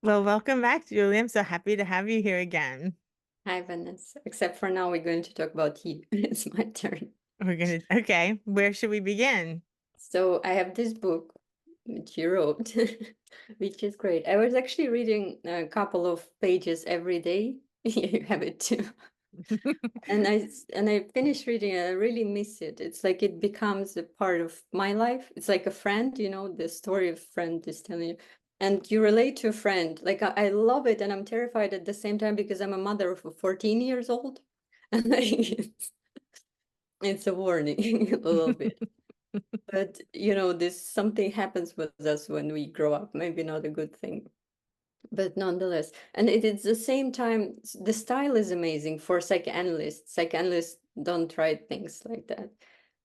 Well, welcome back, Julie. I'm so happy to have you here again. Hi, Vanessa. Except for now, we're going to talk about you. It's my turn. Okay, where should we begin? So I have this book which you wrote, which is great. I was actually reading a couple of pages every day. Yeah, you have it too. And I finished reading it. I really miss it. It's like it becomes a part of my life. It's like a friend, the story of friend is telling you. And you relate to a friend. Like I love it, and I'm terrified at the same time because I'm a mother of a 14 years old. And it's a warning a little bit. But this something happens with us when we grow up. Maybe not a good thing, but nonetheless. And it's the same time, the style is amazing for psychoanalysts. Psychoanalysts don't write things like that.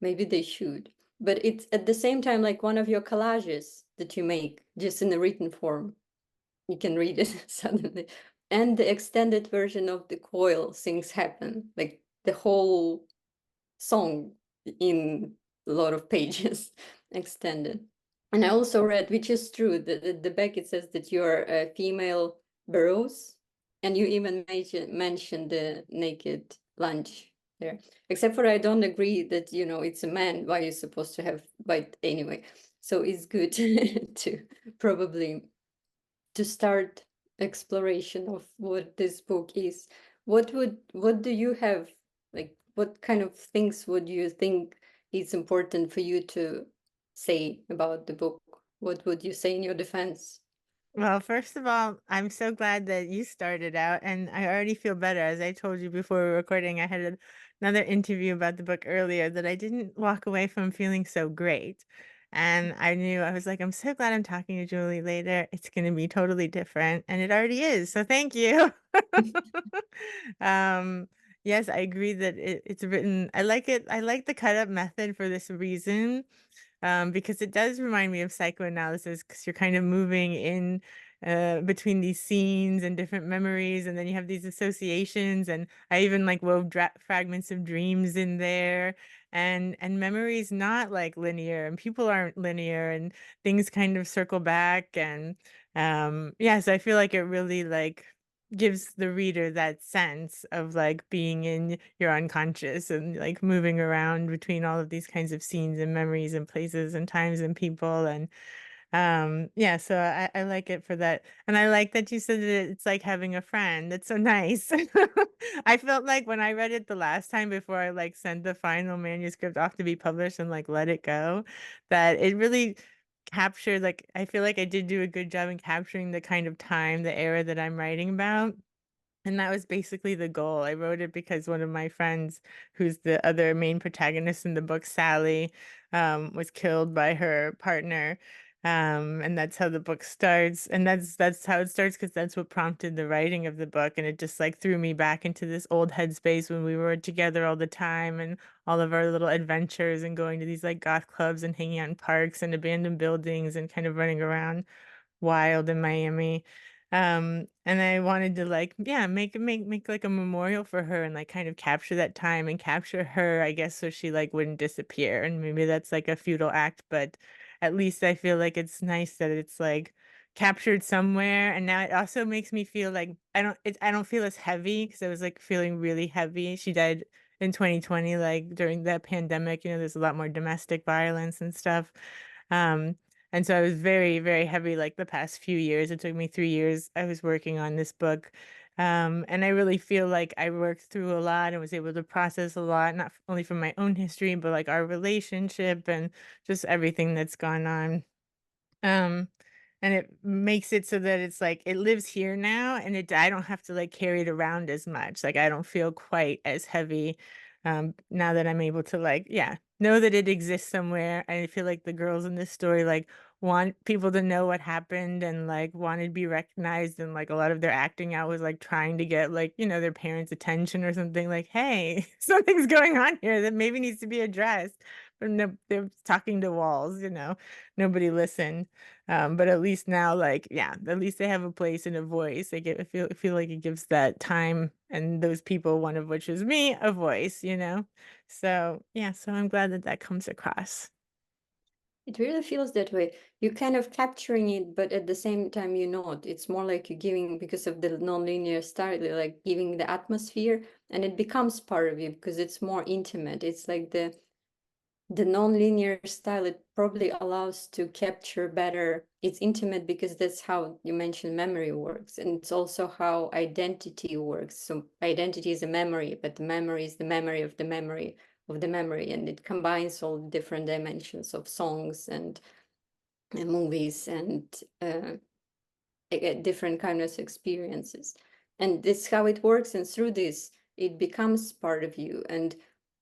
Maybe they should. But it's at the same time like one of your collages that you make just in a written form. You can read it suddenly. And the extended version of the coil, things happen. Like the whole song in a lot of pages extended. And I also read, which is true, the back it says that you're a female Burroughs, and you even mentioned the naked lunch there. Except for I don't agree that it's a man. Why you're supposed to have but anyway. So it's good to probably to start exploration of what this book is. What do you have, like what kind of things would you think is important for you to say about the book? What would you say in your defense? Well, first of all, I'm so glad that you started out, and I already feel better. As I told you before we were recording, I had another interview about the book earlier that I didn't walk away from feeling so great. And I knew I was like, I'm so glad I'm talking to Julie later. It's going to be totally different, and it already is. So thank you. Um, yes, I agree that it's written. I like it. I like the cut up method for this reason, because it does remind me of psychoanalysis because you're kind of moving in between these scenes and different memories, and then you have these associations, and I even like wove fragments of dreams in there, and memory is not like linear, and people aren't linear, and things kind of circle back, and yeah, so I feel like it really like gives the reader that sense of like being in your unconscious and like moving around between all of these kinds of scenes and memories and places and times and people, and yeah, so I like it for that, and I like that you said that it's like having a friend. That's so nice. I felt like when I read it the last time before I like sent the final manuscript off to be published and like let it go, that it really captured, like I feel like I did do a good job in capturing the kind of time, the era that I'm writing about. And that was basically the goal. I wrote it because one of my friends, who's the other main protagonist in the book, Sally, was killed by her partner. And that's how the book starts. And that's how it starts because that's what prompted the writing of the book. And it just like threw me back into this old headspace when we were together all the time and all of our little adventures and going to these like goth clubs and hanging out in parks and abandoned buildings and kind of running around wild in Miami. And I wanted to like, yeah, make like a memorial for her and like kind of capture that time and capture her, I guess, so she like wouldn't disappear. And maybe that's like a futile act, but at least I feel like it's nice that it's like captured somewhere. And now it also makes me feel like I don't feel as heavy because I was like feeling really heavy. She died in 2020, like during the pandemic, there's a lot more domestic violence and stuff. Um, and so I was very, very heavy like the past few years. It took me 3 years. I was working on this book. And I really feel like I worked through a lot and was able to process a lot, not only from my own history, but like our relationship and just everything that's gone on. Um, and it makes it so that it's like it lives here now and I don't have to like carry it around as much. Like I don't feel quite as heavy now that I'm able to like, yeah, know that it exists somewhere. I feel like the girls in this story like want people to know what happened and like wanted to be recognized, and like a lot of their acting out was like trying to get like, their parents' attention or something like, hey, something's going on here that maybe needs to be addressed. But no, they're talking to walls, nobody listened. But at least now, like, yeah, at least they have a place and a voice. I feel like it gives that time and those people, one of which is me, a voice. So yeah, so I'm glad that that comes across. It really feels that way. You're kind of capturing it, but at the same time, you're not. It's more like you're giving, because of the non-linear style, you're like giving the atmosphere, and it becomes part of you because it's more intimate. It's like the non-linear style, it probably allows to capture better. It's intimate because that's how you mentioned memory works, and it's also how identity works. So identity is a memory, but the memory is the memory of the memory of the memory, and it combines all different dimensions of songs and movies and different kind of experiences. And this is how it works, and through this it becomes part of you, and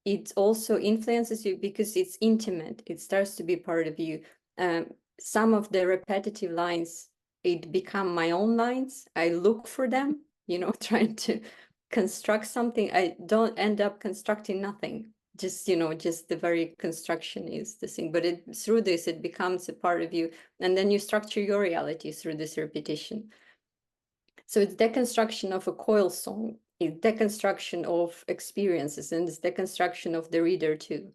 it also influences you because it's intimate. It starts to be part of you. um, some of the repetitive lines, it become my own lines. I look for them, trying to construct something. I don't end up constructing nothing. Just, just the very construction is the thing, but through this it becomes a part of you, and then you structure your reality through this repetition. So it's deconstruction of a coil song, it's deconstruction of experiences, and it's deconstruction of the reader too.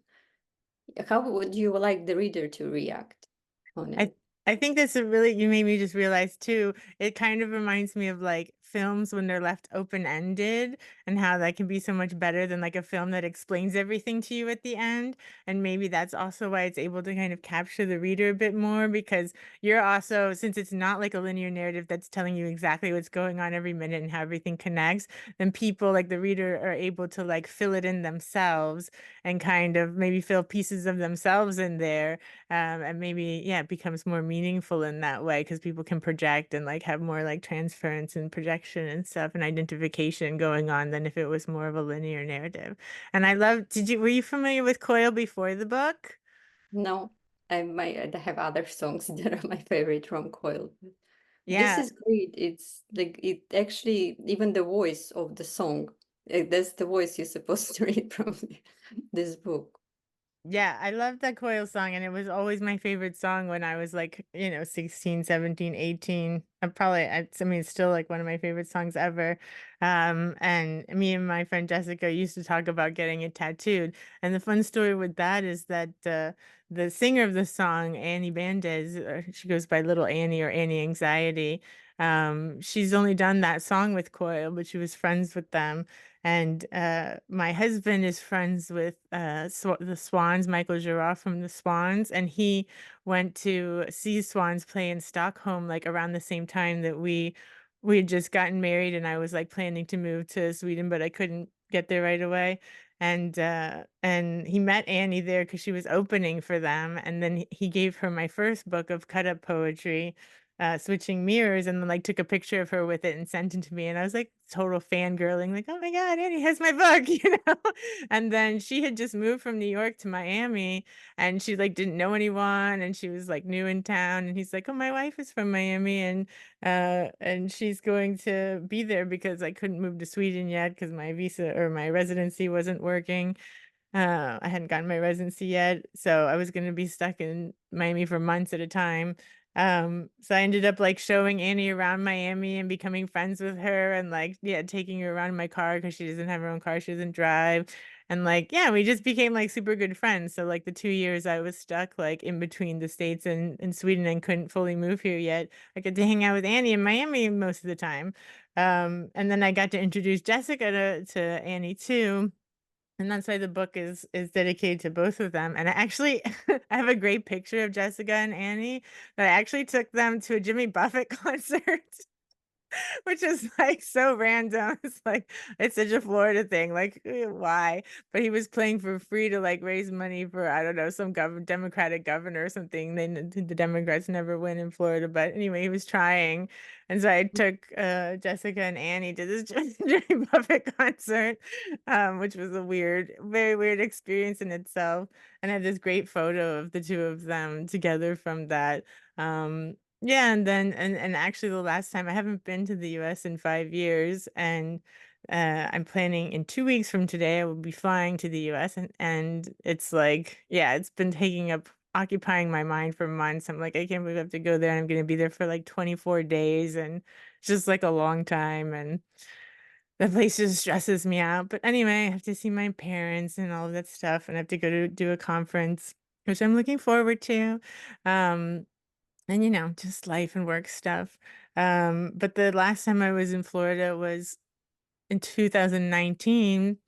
How would you like the reader to react on I it? I think that's a really you made me just realize too, it kind of reminds me of like films when they're left open-ended and how that can be so much better than like a film that explains everything to you at the end. And maybe that's also why it's able to kind of capture the reader a bit more because you're also, since it's not like a linear narrative that's telling you exactly what's going on every minute and how everything connects, then people like the reader are able to like fill it in themselves and kind of maybe fill pieces of themselves in there, and maybe yeah it becomes more meaningful in that way because people can project and like have more like transference and projection and stuff and identification going on than if it was more of a linear narrative. And I love, were you familiar with Coil before the book? No, I have other songs that are my favorite from Coil. This Yeah. is great. It's like it actually, even the voice of the song, that's the voice you're supposed to read from this book. Yeah, I love that Coil song, and it was always my favorite song when I was like, 16, 17, 18. I mean, it's still like one of my favorite songs ever. And me and my friend Jessica used to talk about getting it tattooed. And the fun story with that is that the singer of the song, Annie Bandez, she goes by Little Annie or Annie Anxiety. She's only done that song with Coil, but she was friends with them. And my husband is friends with the Swans, Michael Girard from the Swans, and he went to see Swans play in Stockholm like around the same time that we had just gotten married, and I was like planning to move to Sweden, but I couldn't get there right away. And he met Annie there because she was opening for them, and then he gave her my first book of cut up poetry, Switching Mirrors, and then like took a picture of her with it and sent it to me. And I was like total fangirling, like, oh my God, Annie has my book, you know? And then she had just moved from New York to Miami and she like didn't know anyone and she was like new in town. And he's like, oh, my wife is from Miami and she's going to be there because I couldn't move to Sweden yet because my visa or my residency wasn't working. I hadn't gotten my residency yet, so I was gonna be stuck in Miami for months at a time. So I ended up like showing Annie around Miami and becoming friends with her and like, yeah, taking her around in my car because she doesn't have her own car, she doesn't drive. And like, yeah, we just became like super good friends. So like the 2 years I was stuck like in between the States and Sweden and couldn't fully move here yet, I got to hang out with Annie in Miami most of the time. And then I got to introduce Jessica to Annie too, and that's why the book is dedicated to both of them. And I actually I have a great picture of Jessica and Annie that I actually took them to a Jimmy Buffett concert. Which is, like, so random. It's like it's such a Florida thing, like, why? But he was playing for free to, like, raise money for, I don't know, some Democratic governor or something. The Democrats never win in Florida, but anyway, he was trying, and so I took, Jessica and Annie to this Jimmy Buffett concert, which was a very weird experience in itself, and I have this great photo of the 2 of them together from that. Yeah, and then and actually the last time I haven't been to the US in 5 years, and I'm planning in 2 weeks from today I will be flying to the US, and it's like, yeah, it's been taking up occupying my mind for months. I'm like, I can't believe I have to go there and I'm gonna be there for like 24 days and it's just like a long time and the place just stresses me out. But anyway, I have to see my parents and all of that stuff and I have to go to do a conference which I'm looking forward to. Um, and just life and work stuff. But the last time I was in Florida was in 2019.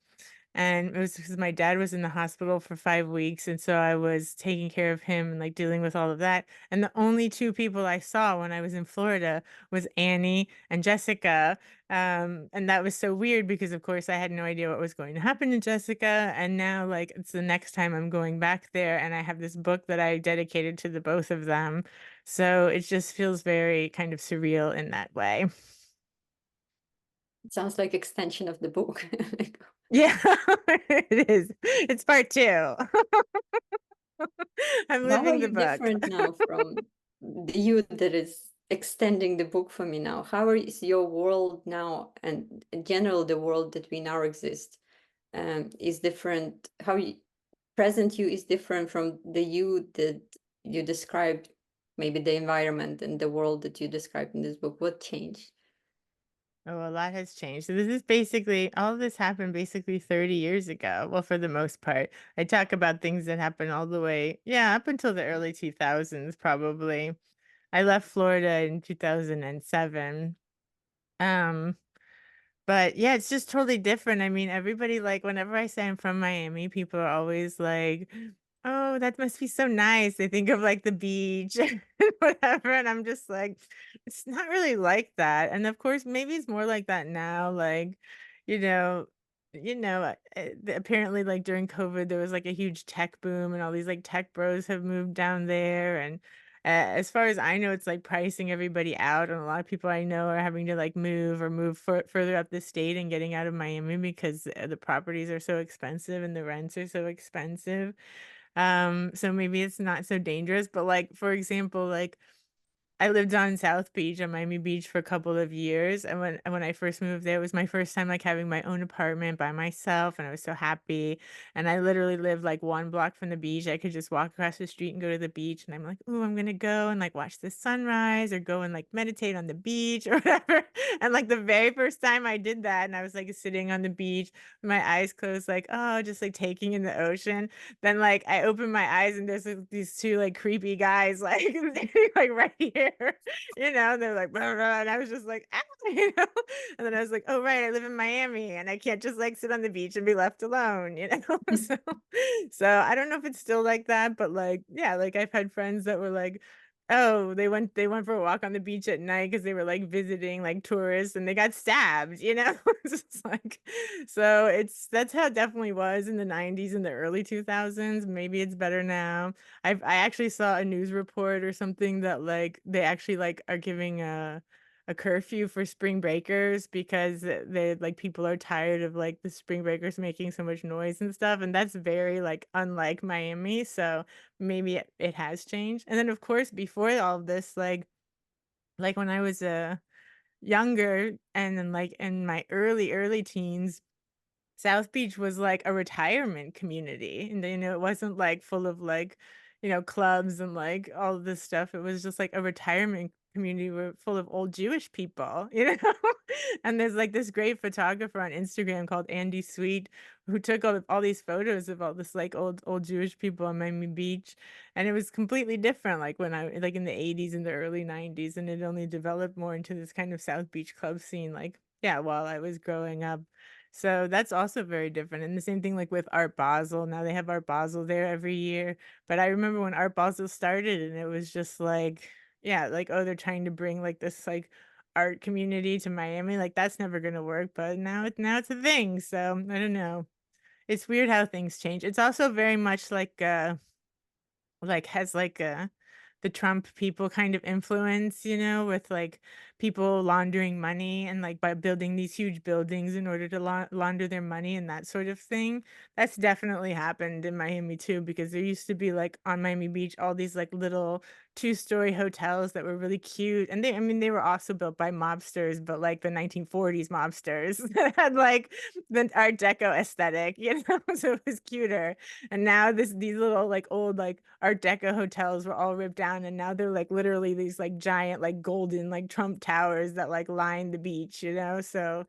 And it was because my dad was in the hospital for 5 weeks, and so I was taking care of him and, like, dealing with all of that, and the only 2 people I saw when I was in Florida was Annie and Jessica, and that was so weird because, of course, I had no idea what was going to happen to Jessica, and now, like, it's the next time I'm going back there, and I have this book that I dedicated to the both of them, so it just feels very kind of surreal in that way. It sounds like extension of the book. Like, Yeah, it is. It's part 2. I'm how are living the you book. different now from the you that is extending the book for me now? Is your world now, and in general, the world that we now exist, is different? Present you is different from the you that you described, maybe the environment and the world that you described in this book. What changed? Oh, a lot has changed. So this is basically all of this happened basically 30 years ago. Well, for the most part. I talk about things that happened all the way, yeah, up until the early 2000s probably. I left Florida in 2007. Um But yeah, it's just totally different. I mean, everybody like whenever I say I'm from Miami, people are always like, "Oh, that must be so nice." They think of like the beach and whatever, and I'm just like, it's not really like that. And of course, maybe it's more like that now. Like, you know, apparently, like during COVID, there was like a huge tech boom, and all these like tech bros have moved down there, and as far as I know, it's, like, pricing everybody out, and a lot of people I know are having to, like, move or move further up the state and getting out of Miami because, the properties are so expensive and the rents are so expensive. So maybe it's not so dangerous, but, like, for example, like, I lived on South Beach, on Miami Beach for a couple of years, and when I first moved there, it was my first time, like, having my own apartment by myself, and I was so happy, and I literally lived, like, 1 block from the beach. I could just walk across the street and go to the beach, and I'm like, "Ooh, I'm gonna go and, like, watch the sunrise or go and, like, meditate on the beach," or whatever, and, like, the very first time I did that, and I was, like, sitting on the beach with my eyes closed, like, "Oh," just, like, taking in the ocean, then, like, I open my eyes and there's, like, these 2, like, creepy guys, like, like, right here, and they're like, "Blah, blah," and I was just like, "Ah," you know? And then I was like, "Oh, right, I live in Miami, and I can't just, like, sit on the beach and be left alone," you know? So I don't know if it's still like that, but, like, yeah, like, I've had friends that were like, oh, they went for a walk on the beach at night because they were, like, visiting, like, tourists, and they got stabbed, you know? It's just like so that's how it definitely was in the '90s and the early 2000s. Maybe it's better now. I actually saw a news report or something that, like, they actually, like, are giving a curfew for spring breakers because they like, people are tired of, like, the spring breakers making so much noise and stuff, and that's very, like, unlike Miami, so maybe it has changed. And then, of course, before all of this, like, when I was, younger and then, like, in my early teens, South Beach was like a retirement community, and it wasn't, like, full of, like, clubs and, like, all of this stuff. It was just, like, a retirement community full of old Jewish people, you know? And there's, like, this great photographer on Instagram called Andy Sweet who took all these photos of all this, like, old Jewish people on Miami Beach, and it was completely different, like, when I like, in the '80s and the early '90s, and it only developed more into this kind of South Beach club scene, like, yeah, while I was growing up. So that's also very different, and the same thing, like, with Art Basel, now they have Art Basel there every year, but I remember when Art Basel started and it was just like yeah, like, "Oh, they're trying to bring, like, this, like, art community to Miami," like, that's never gonna work, but now it's a thing, so I don't know. It's weird how things change. It's also very much like, has, like, the Trump people kind of influence, with, like, people laundering money and, like, by building these huge buildings in order to launder their money and that sort of thing. That's definitely happened in Miami too, because there used to be, like, on Miami Beach, all these, like, little two-story hotels that were really cute, and I mean, they were also built by mobsters, but, like, the 1940s mobsters that had, like, the Art Deco aesthetic, so it was cuter. And now these little, like, old, like, Art Deco hotels were all ripped down, and now they're, like, literally these, like, giant, like, golden, like, Trump towers that, like, line the beach, So,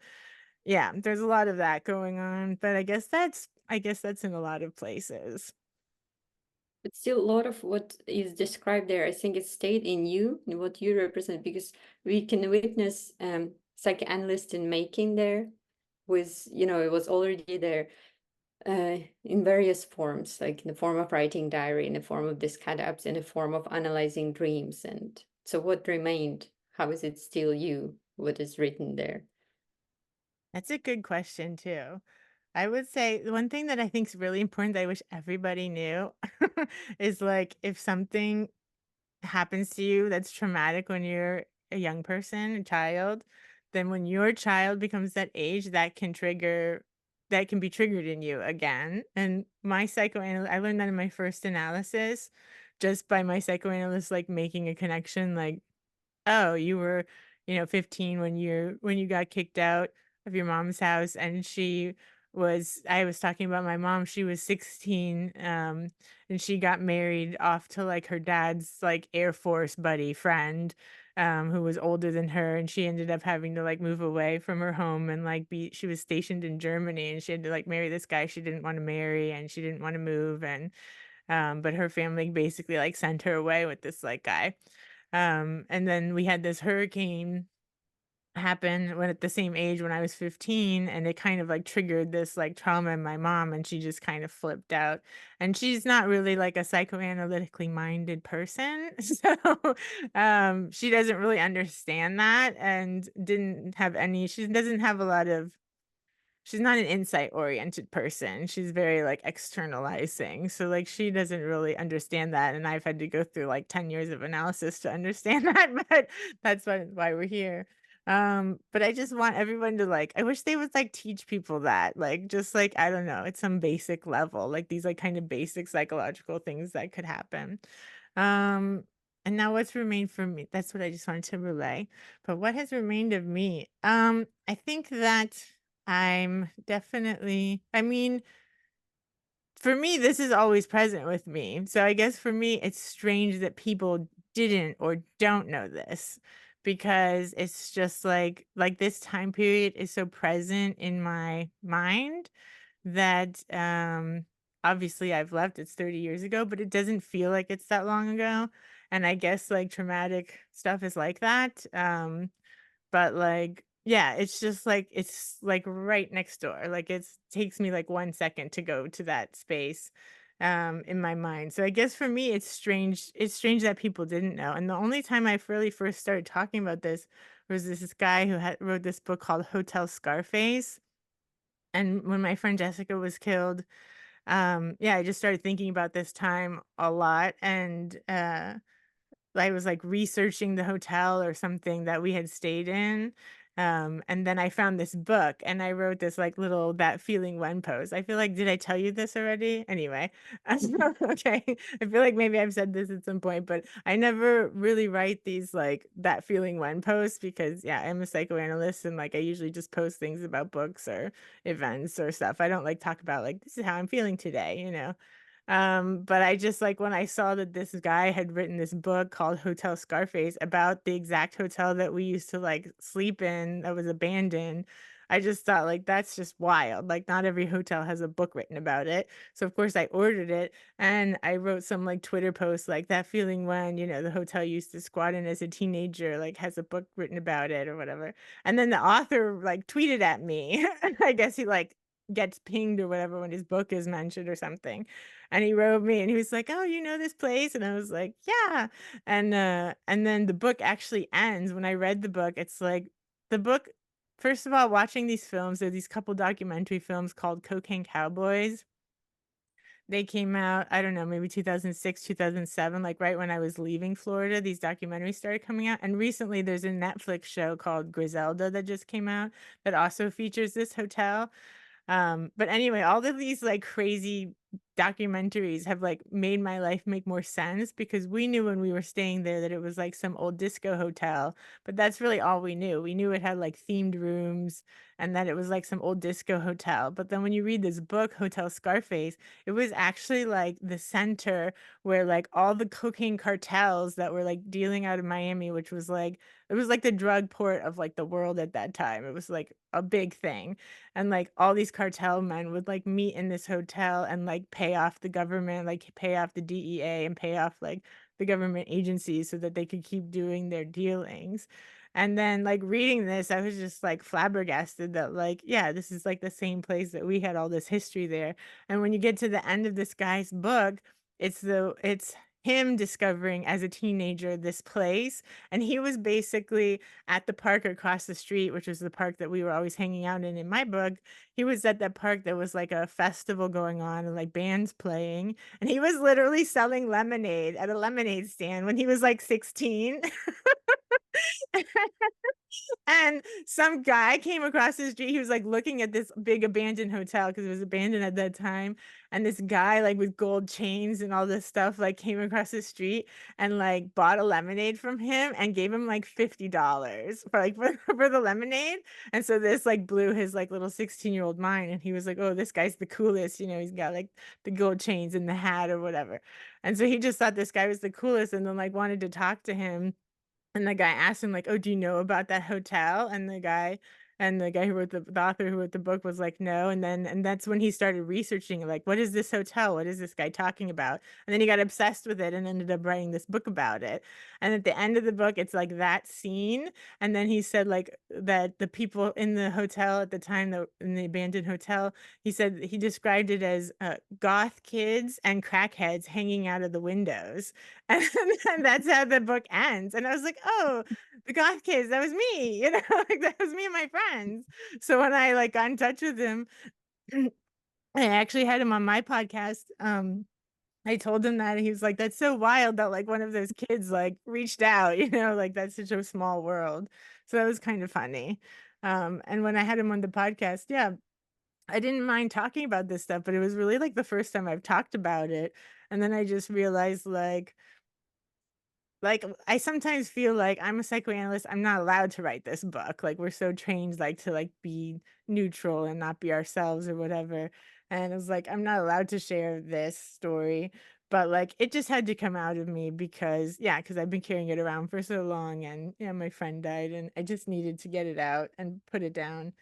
yeah, there's a lot of that going on, but I guess that's in a lot of places. But still, a lot of what is described there, I think it stayed in you, in what you represent, because we can witness psychoanalyst in making there was, it was already there in various forms, like in the form of writing diary, in the form of these cut-ups, in the form of analyzing dreams. And so what remained? How is it still you? What is written there? That's a good question too. I would say the one thing that I think is really important that I wish everybody knew is like if something happens to you that's traumatic when you're a young person, a child, then when your child becomes that age, that can be triggered in you again. And my psychoanalyst, I learned that in my first analysis, just by my psychoanalyst like making a connection, like, oh, you were, 15 when you got kicked out of your mom's house, and I was talking about my mom, she was 16, and she got married off to, like, her dad's, like, Air Force buddy friend, who was older than her, and she ended up having to, like, move away from her home and, like, be she was stationed in Germany, and she had to, like, marry this guy she didn't wanna marry, and she didn't wanna move, and, but her family basically, like, sent her away with this, like, guy. And then we had this hurricane happen when at the same age when I was 15, and it kind of like triggered this like trauma in my mom, and she just kind of flipped out. And she's not really like a psychoanalytically minded person. So she doesn't really understand that and didn't have any she doesn't have a lot of she's not an insight-oriented person, she's very, like, externalizing, so, like, she doesn't really understand that, and I've had to go through, like, 10 years of analysis to understand that, but that's why we're here. But I just want everyone to, like I wish they would, like, teach people that, like, just, like, I don't know, at some basic level, like, these, like, kind of basic psychological things that could happen. Um, and now what's remained for me? That's what I just wanted to relay. But what has remained of me? I think that I'm definitely I mean, for me, this is always present with me. So I guess for me, it's strange that people didn't or don't know this because it's just like this time period is so present in my mind that obviously I've left, it's 30 years ago, but it doesn't feel like it's that long ago. And I guess like traumatic stuff is like that. But, like, yeah, it's, like, right next door, like, it's takes me, like, 1 second to go to that space, in my mind, so I guess for me, it's strange that people didn't know, and the only time I really first started talking about this was this guy who had wrote this book called Hotel Scarface, and when my friend Jessica was killed, yeah, I just started thinking about this time a lot, and, I was, like, researching the hotel or something that we had stayed in, and then I found this book, and I wrote this, like, little "That Feeling When" post. I feel like did I tell you this already? Anyway, okay. I feel like maybe I've said this at some point, but I never really write these, like, "That Feeling When" posts because, yeah, I'm a psychoanalyst, and, like, I usually just post things about books or events or stuff. I don't, like, talk about, like, "This is how I'm feeling today," you know? But I just like when I saw that this guy had written this book called Hotel Scarface about the exact hotel that we used to like sleep in that was abandoned. I just thought like that's just wild. Like not every hotel has a book written about it. So of course I ordered it and I wrote some like Twitter posts like that feeling when, the hotel you used to squat in as a teenager like has a book written about it or whatever. And then the author like tweeted at me. I guess he like gets pinged or whatever when his book is mentioned or something. And he wrote me and he was like, "Oh, you know this place?" And I was like, "Yeah." And then the book actually ends when I read the book, it's like the book first of all, watching these films, there are these couple documentary films called Cocaine Cowboys. They came out, I don't know, maybe 2006, 2007, like right when I was leaving Florida, these documentaries started coming out. And recently there's a Netflix show called Griselda that just came out that also features this hotel. But anyway, all of these, like, crazy documentaries have, like, made my life make more sense because we knew when we were staying there that it was, like, some old disco hotel, but that's really all we knew. We knew it had, like, themed rooms and that it was, like, some old disco hotel, but then when you read this book, Hotel Scarface, it was actually, like, the center where, like, all the cocaine cartels that were, like, dealing out of Miami, which was, like it was, like, the drug port of, like, the world at that time. It was, like, a big thing. And, like, all these cartel men would, like, meet in this hotel and, like, pay pay off the government, like pay off the DEA and pay off like the government agencies so that they could keep doing their dealings. And then like reading this, I was just like flabbergasted that like, yeah, this is like the same place that we had all this history there. And when you get to the end of this guy's book, it's him discovering as a teenager this place, and he was basically at the park across the street, which was the park that we were always hanging out in my book. He was at that park that was like a festival going on and like bands playing, and he was literally selling lemonade at a lemonade stand when he was like 16. And some guy came across the street, he was, like, looking at this big abandoned hotel because it was abandoned at that time, and this guy, like, with gold chains and all this stuff, like, came across the street and, like, bought a lemonade from him and gave him, like, $50 for, like, for the lemonade, and so this, like, blew his, like, little 16-year-old mind, and he was like, "Oh, this guy's the coolest," you know, he's got, like, the gold chains and the hat or whatever, and so he just thought this guy was the coolest and then, like, wanted to talk to him, and the guy asked him like, "Oh, do you know about that hotel?" And the guy who wrote the author who wrote the book was like, "No." And that's when he started researching, like, "What is this hotel? What is this guy talking about?" And then he got obsessed with it and ended up writing this book about it. And at the end of the book, it's like that scene, and then he said, like, that the people in the hotel at the time, in the abandoned hotel, he said he described it as, goth kids and crackheads hanging out of the windows. And that's how the book ends, and I was like, "Oh, the goth kids, that was me," you know, like, that was me and my friends. So when I, like, got in touch with him, I actually had him on my podcast, I told him that, and he was like, "That's so wild that, like, one of those kids, like, reached out," you know, like, that's such a small world. So that was kind of funny. And when I had him on the podcast, yeah, I didn't mind talking about this stuff, but it was really, like, the first time I've talked about it, and then I just realized, I sometimes feel like I'm a psychoanalyst, I'm not allowed to write this book, like, we're so trained, like, to, like, be neutral and not be ourselves or whatever, and it's like, I'm not allowed to share this story, but, like, it just had to come out of me because yeah, because 'cause I've been carrying it around for so long and, yeah, my friend died, and I just needed to get it out and put it down,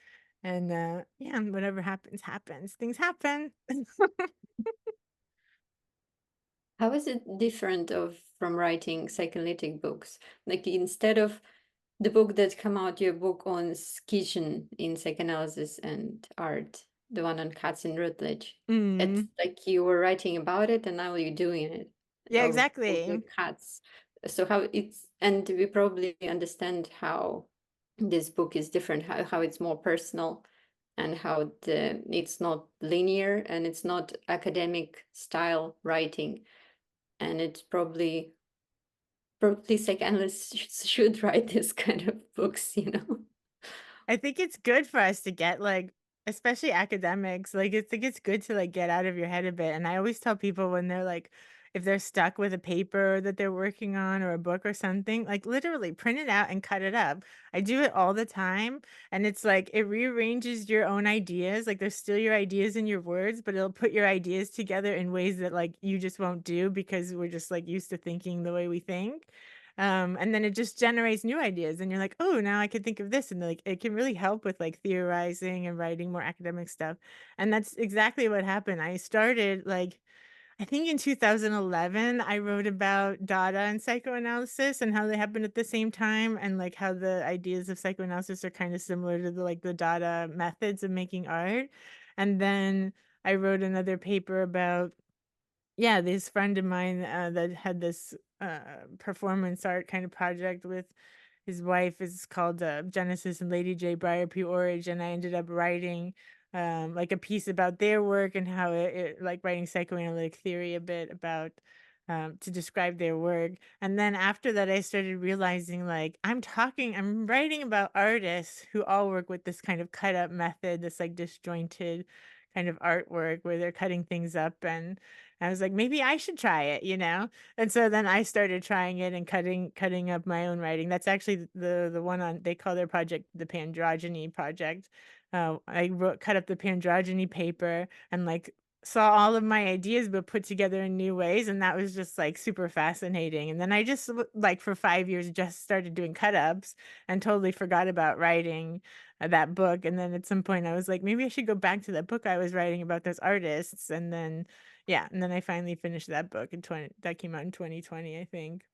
and, yeah, whatever happens, happens. Things happen. How is it different of from writing psychoanalytic books? Like instead of the book that come out, your book on Skizzen in psychoanalysis and art, the one on cats in Routledge. It's Mm. like you were writing about it and now you're doing it Yeah, of the exactly. cats. So how it's and we probably understand how this book is different, how it's more personal and how it's not linear and it's not academic style writing and it's probably psychoanalysts should write this kind of books, you know? I think it's good for us to get, like especially academics, like, it's good to, like, get out of your head a bit, and I always tell people when they're, like if they're stuck with a paper that they're working on or a book or something, like, literally print it out and cut it up. I do it all the time, and it's like, it rearranges your own ideas, like, there's still your ideas in your words, but it'll put your ideas together in ways that, like, you just won't do because we're just, like, used to thinking the way we think. And then it just generates new ideas, and you're like, "Oh, now I could think of this," and, like, it can really help with, like, theorizing and writing more academic stuff, and that's exactly what happened. I started, like I think in 2011, I wrote about Dada and psychoanalysis and how they happened at the same time, and, like, how the ideas of psychoanalysis are kinda similar to the Dada methods of making art, and then I wrote another paper about yeah, this friend of mine, that had this, performance art kind of project with his wife is called, Genesis and Lady J. Briar P. Orridge, and I ended up writing, like, a piece about their work and how like, writing psychoanalytic theory a bit about, to describe their work, and then after that, I started realizing, like, I'm writing about artists who all work with this kind of cut up method, this, like, disjointed kind of artwork where they're cutting things up, and I was like, "Maybe I should try it," you know? And so then I started trying it and cutting up my own writing. That's actually the one on they call their project the Pandrogyny project. Cut up the Pandrogyny paper and, like, saw all of my ideas but put together in new ways, and that was just, like, super fascinating. And then I just like, for 5 years, just started doing cut ups and totally forgot about writing, that book, and then at some point, I was like, "Maybe I should go back to that book I was writing about those artists," and then Yeah, and then I finally finished that book in 20 that came out in 2020, I think.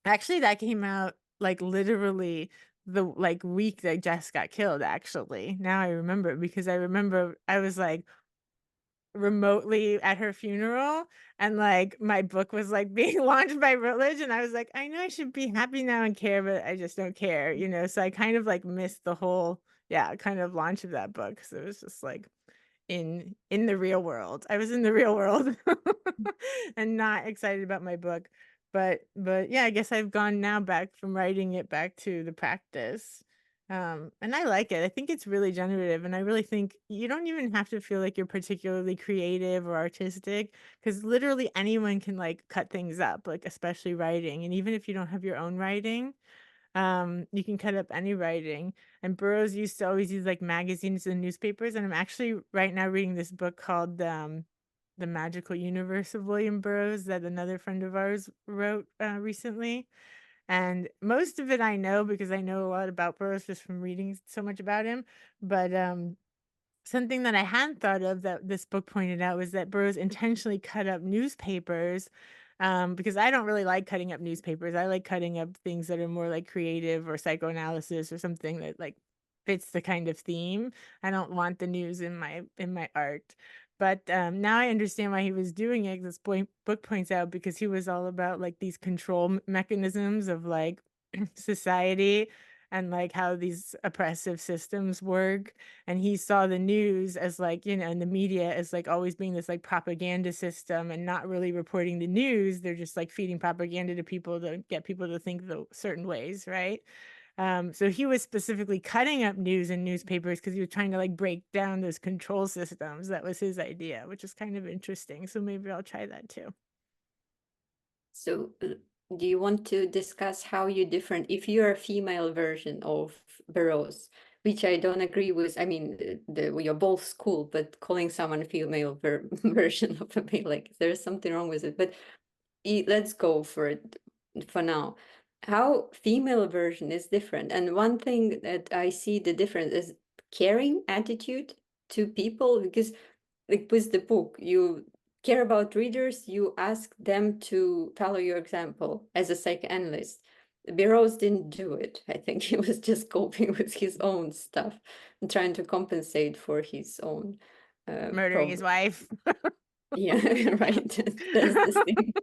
Actually, that came out, like, literally the, like, week that Jess got killed, actually. Now I remember because I remember I was, like, remotely at her funeral, and, like, my book was, like, being launched by Routledge, and I was like, "I know I should be happy now and care, but I just don't care," you know? So I kind of, like, missed the whole yeah, kind of launch of that book, so it was just, like, in the real world. I was in the real world and not excited about my book. But yeah, I guess I've gone now back from writing it back to the practice. And I like it. I think it's really generative and I really think you don't even have to feel like you're particularly creative or artistic because literally anyone can like cut things up, like especially writing. And even if you don't have your own writing, you can cut up any writing, and Burroughs used to always use, like, magazines and newspapers, and I'm actually right now reading this book called, The Magical Universe of William Burroughs that another friend of ours wrote, recently, and most of it I know because I know a lot about Burroughs just from reading so much about him, but, something that I hadn't thought of that this book pointed out was that Burroughs intentionally cut up newspapers, because I don't really like cutting up newspapers. I like cutting up things that are more like creative or psychoanalysis or something that like fits the kind of theme. I don't want the news in my art. But now I understand why he was doing it. This book points out because he was all about like these control mechanisms of like society and like how these oppressive systems work and he saw the news as like and the media as like always being this like propaganda system and not really reporting the news. They're just like feeding propaganda to people to get people to think the certain ways, right? So he was specifically cutting up news in newspapers because he was trying to like break down those control systems. That was his idea, which is kind of interesting, so maybe I'll try that too. So, do you want to discuss how you different if you're a female version of Burroughs, which I don't agree with. I mean, we are both school, but calling someone a female version of a male, like there's something wrong with it. But let's go for it for now. How female version is different, and one thing that I see the difference is caring attitude to people because like with the book, you care about readers, you ask them to follow your example as a psychoanalyst. Burroughs didn't do it. I think he was just coping with his own stuff and trying to compensate for his own Murdering his problem. wife. Yeah, right. That's the thing.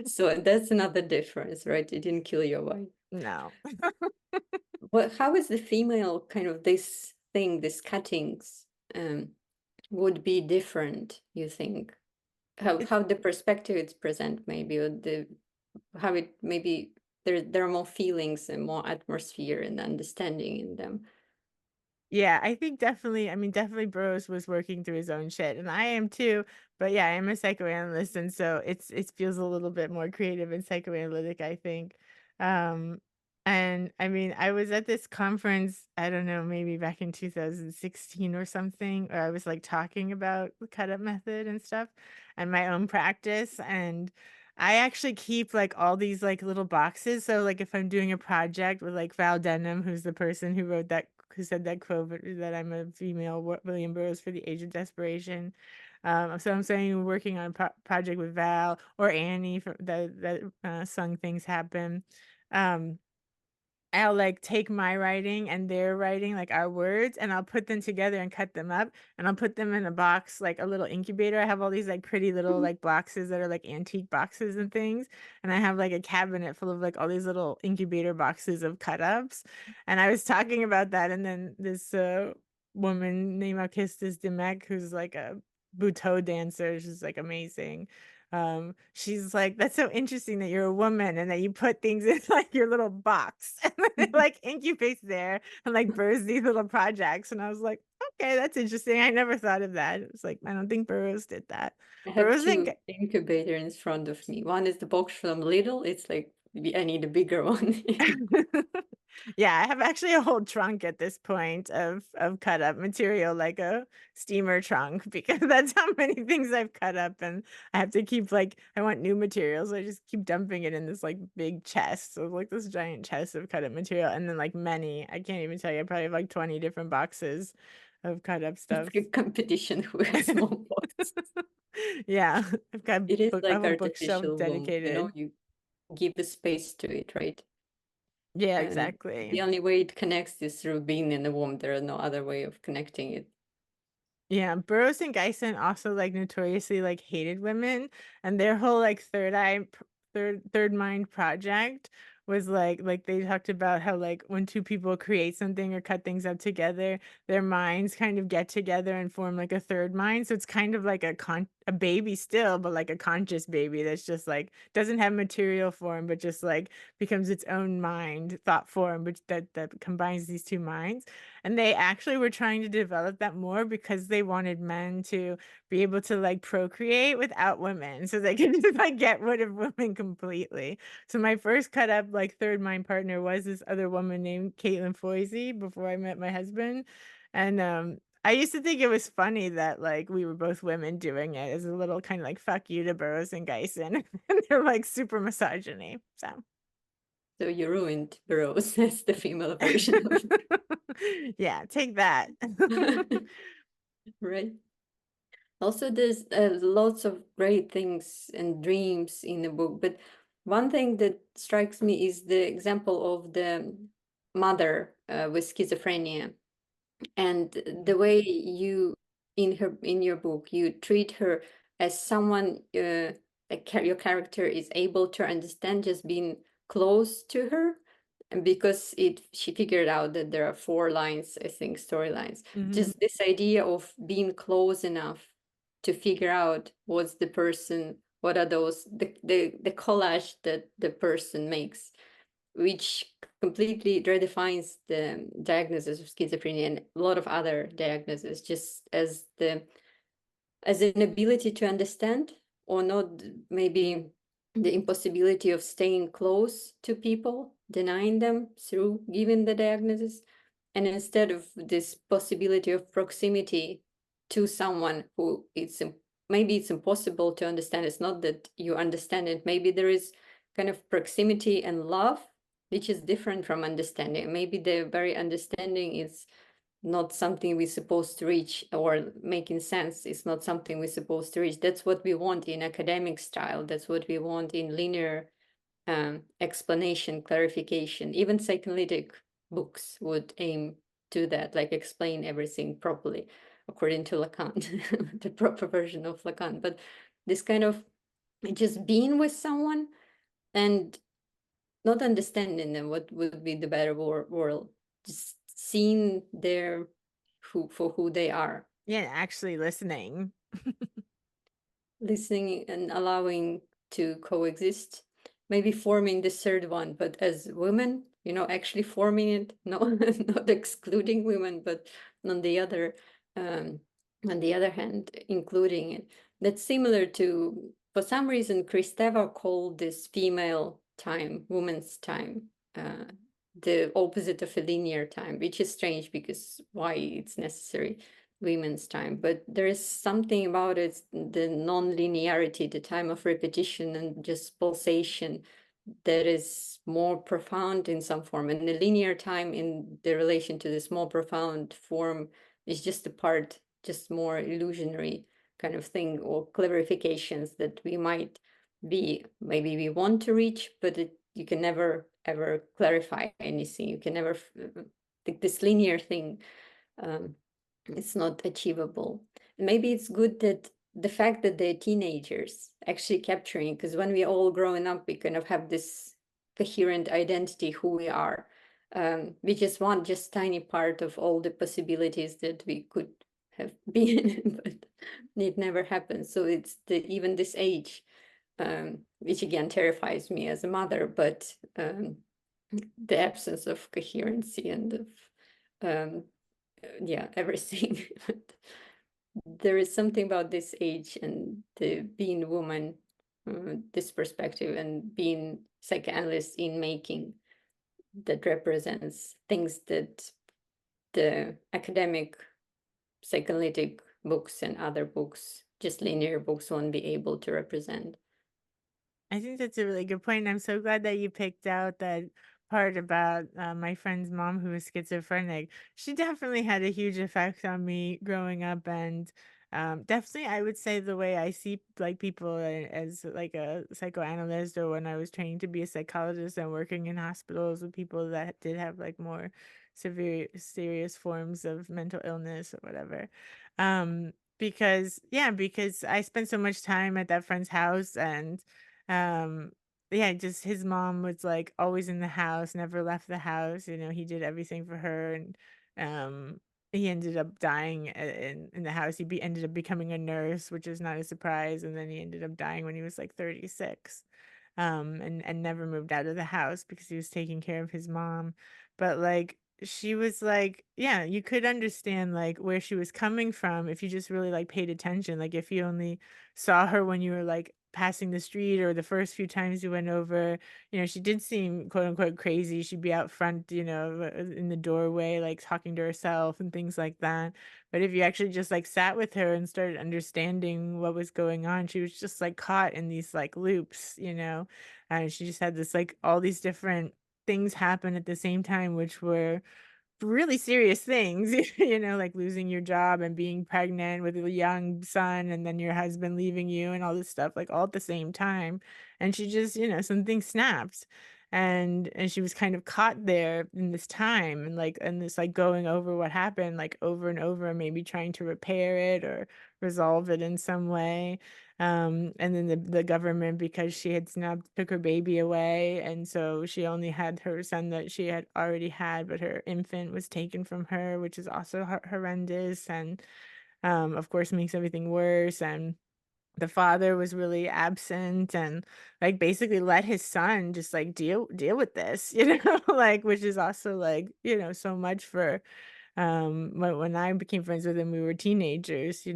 So that's another difference, right? You didn't kill your wife. No. But how is the female kind of this thing, these cuttings, would be different, you think? How the perspective it's present maybe or the how it maybe there are more feelings and more atmosphere and understanding in them. Yeah, I think definitely I mean, definitely Burroughs was working through his own shit, and I am too, but yeah, I am a psychoanalyst, and so it feels a little bit more creative and psychoanalytic, I think. Um, and I mean, I was at this conference, I don't know, maybe back in 2016 or something, or I was like talking about the cut up method and stuff and my own practice, and I actually keep like all these like little boxes. So like if I'm doing a project with like Val Denham, who's the person who said that quote that I'm a female William Burroughs for the age of desperation. So I'm saying we're working on a project with Val or Annie that sung Things Happen. Um, I'll, like, take my writing and their writing, like, our words, and I'll put them together and cut them up, and I'll put them in a box, like a little incubator. I have all these, like, pretty little, Mhm. like, boxes that are, like, antique boxes and things, and I have, like, a cabinet full of, like, all these little incubator boxes of cut-ups, and I was talking about that, and then this, woman named Alkistis Demek, who's, like, a Butoh dancer, she's, like, amazing, she's like, "That's so interesting that you're a woman and that you put things in, like, your little box and then it, like, incubates there and, like, births these little projects," and I was like, "Okay, that's interesting, I never thought of that." It was like, I don't think Burroughs did that. I have Burroughs didn't two get incubator in front of me. One is the box from Lidl. It's like I need a bigger one. Yeah, I have actually a whole trunk at this point of cut up material, like a steamer trunk, because that's how many things I've cut up, and I have to keep like I want new materials, so I just keep dumping it in this like big chest. So like this giant chest of cut up material, and then like many, I can't even tell you, I probably have like 20 different boxes of cut up It's stuff. a competition who has more boxes. Yeah, I've got It is I like have a bookshelf artificial womb, dedicated. you give the space to it, right? Yeah, And the exactly. only way it connects is through being in the womb. There is no other way of connecting it. Yeah, Burroughs and Geisen also, like, notoriously, like, hated women, and their whole, like, third mind project was, like, they talked about how, like, when 2 people create something or cut things up together, their minds kind of get together and form, like, a third mind, so it's kind of like a baby still, but, like, a conscious baby that's just, like, doesn't have material form, but just, like, becomes its own mind, thought form, which that combines these 2 minds. And they actually were trying to develop that more because they wanted men to be able to, like, procreate without women, so they could just, like, get rid of women completely. So my first cut up, like, third mind partner was this other woman named Caitlin Foisey before I met my husband, and, I used to think it was funny that, like, we were both women doing it as a little kinda like, "Fuck you" to Burroughs and Geisen, and they're, like, super misogyny, so So you ruined Burroughs as the female version of yeah, take that. right? Also, there's lots of great things and dreams in the book, but one thing that strikes me is the example of the mother with schizophrenia, and the way you in your book you treat her as someone your character is able to understand just being close to her, and because it she figured out that there are 4 lines, I think, storylines, Mhm. just this idea of being close enough to figure out what's the person, what are those the collage that the person makes, which completely redefines the diagnosis of schizophrenia and a lot of other diagnoses, just as the as an ability to understand or not, maybe the impossibility of staying close to people, denying them through giving the diagnosis, and instead of this possibility of proximity to someone who maybe it's impossible to understand. It's not that you understand it, maybe there is kind of proximity and love which is different from understanding. Maybe the very understanding is not something we're supposed to reach, or making sense is not something we're supposed to reach. That's what we want in academic style, that's what we want in linear explanation, clarification. Even psychoanalytic books would aim to that, like explain everything properly according to Lacan, the proper version of Lacan. But this kind of just being with someone and not understanding them what would be the better world, just seeing their who for who they are, Yeah, actually listening. listening and allowing to coexist, maybe forming the third one, but as women, actually forming it, no, not excluding women, but on the other um, on the other hand, including it. That's similar to, for some reason, Kristeva called this female time, woman's time, uh, the opposite of a linear time, which is strange because why it's necessary women's time, but there is something about it, the non-linearity, the time of repetition and just pulsation, that is more profound in some form, and the linear time in the relation to this more profound form is just a part, just more illusionary kind of thing, or clarifications that we might be, maybe we want to reach, but you can never ever clarify anything, you can never this linear thing, um, it's not achievable. Maybe it's good that the fact that they're teenagers actually capturing, because when we all growing up, we kind of have this coherent identity, who we are. We just want just tiny part of all the possibilities that we could have been, but it never happens. So it's even this age, which again terrifies me as a mother, but the absence of coherency and of um, yeah, everything. There is something about this age and the being a woman, this perspective, and being psychoanalyst in making, that represents things that the academic psychoanalytic books and other books, just linear books, won't be able to represent. I think that's a really good point, and I'm so glad that you picked out that part about, my friend's mom who was schizophrenic. She definitely had a huge effect on me growing up, and, Definitely, I would say the way I see like people as like a psychoanalyst, or when I was training to be a psychologist and working in hospitals with people that did have like more serious forms of mental illness or whatever. Because I spent so much time at that friend's house, and um yeah, just his mom was like always in the house, never left the house. He did everything for her, and um he ended up dying in the house. Ended up becoming a nurse, which is not a surprise, and then he ended up dying when he was, like, 36, and never moved out of the house because he was taking care of his mom. But, like, she was like yeah, you could understand, like, where she was coming from if you just really, like, paid attention. Like, if you only saw her when you were, like, passing the street, or the first few times you went over, she did seem quote unquote crazy. She'd be out front, in the doorway, like talking to herself and things like that. But if you actually just like sat with her and started understanding what was going on, she was just like caught in these like loops. And she just had this like all these different things happen at the same time, which were really serious things, like losing your job and being pregnant with a young son, and then your husband leaving you and all this stuff, like all at the same time. And she just, something snapped. And she was kind of caught there in this time, and this like going over what happened like over and over, and maybe trying to repair it or resolve it in some way. And then the government, because she had snubbed, took her baby away, and so she only had her son that she had already had, but her infant was taken from her, which is also horrendous, and, of course, makes everything worse. And the father was really absent, and, like, basically let his son just, like, deal with this, like, which is also, like, so much for when I became friends with him, we were teenagers.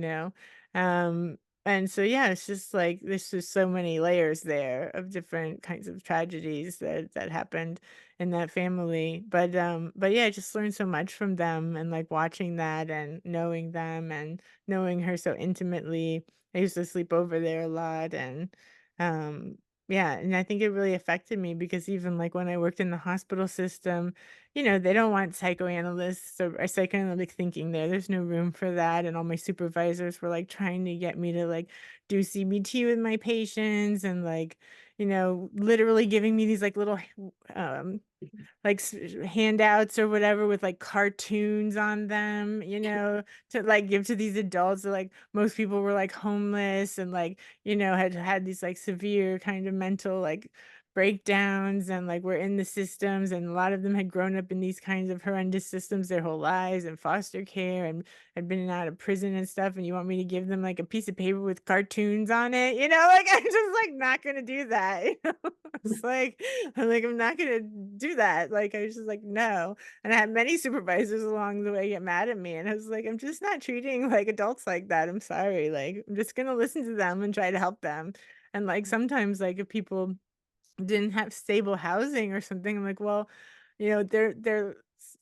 Um, and so yeah, it's just like there's just so many layers there of different kinds of tragedies that happened in that family. But yeah, I just learned so much from them, and like watching that and knowing them and knowing her so intimately. I used to sleep over there a lot, and um yeah, and I think it really affected me because even like when I worked in the hospital system, they don't want psychoanalysts or psychoanalytic thinking there. There's no room for that. And all my supervisors were like trying to get me to like do CBT with my patients, and like, literally giving me these like little um like handouts or whatever with like cartoons on them, to like give to these adults that like most people were like homeless, and like, had had these like severe kind of mental like breakdowns, and like were in the systems, and a lot of them had grown up in these kinds of horrendous systems their whole lives, and foster care, and had been out of prison and stuff. And you want me to give them like a piece of paper with cartoons on it, like I'm just like not gonna do that. It's like I'm not gonna do that. Like, I was just like, "No." And I had many supervisors along the way get mad at me, and I was like, "I'm just not treating, like, adults like that. I'm sorry. Like, I'm just gonna listen to them and try to help them." And, like, sometimes, like, if people didn't have stable housing or something, I'm like, well, their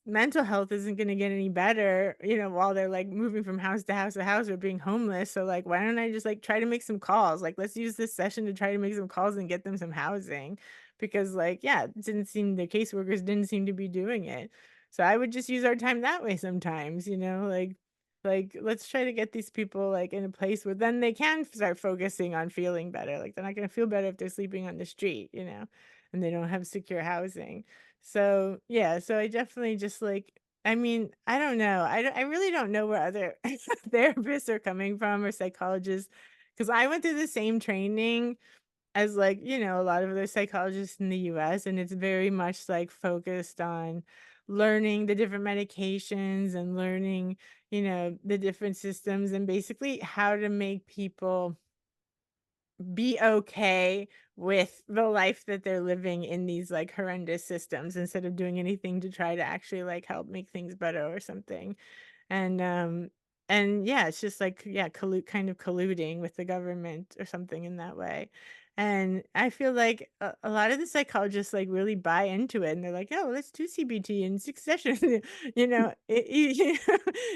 mental health isn't gonna get any better, while they're like moving from house to house to house or being homeless. So like, why don't I just like try to make some calls? Like, let's use this session to try to make some calls and get them some housing. Because like, yeah, it didn't seem the caseworkers didn't seem to be doing it. So I would just use our time that way sometimes, like, let's try to get these people, like, in a place where then they can start focusing on feeling better. Like, they're not gonna feel better if they're sleeping on the street, and they don't have secure housing. So, yeah, so I definitely just, like I mean, I don't know. I really don't know where other therapists are coming from, or psychologists, because I went through the same training as, like, a lot of other psychologists in the US, and it's very much, like, focused on learning the different medications and learning, the different systems, and basically how to make people be okay with the life that they're living in these, like, horrendous systems, instead of doing anything to try to actually, like, help make things better or something. And, yeah, it's just like, yeah, kind of colluding with the government or something in that way. And I feel like a lot of the psychologists, like, really buy into it, and they're like, "Oh, let's do CBT in 6 sessions." It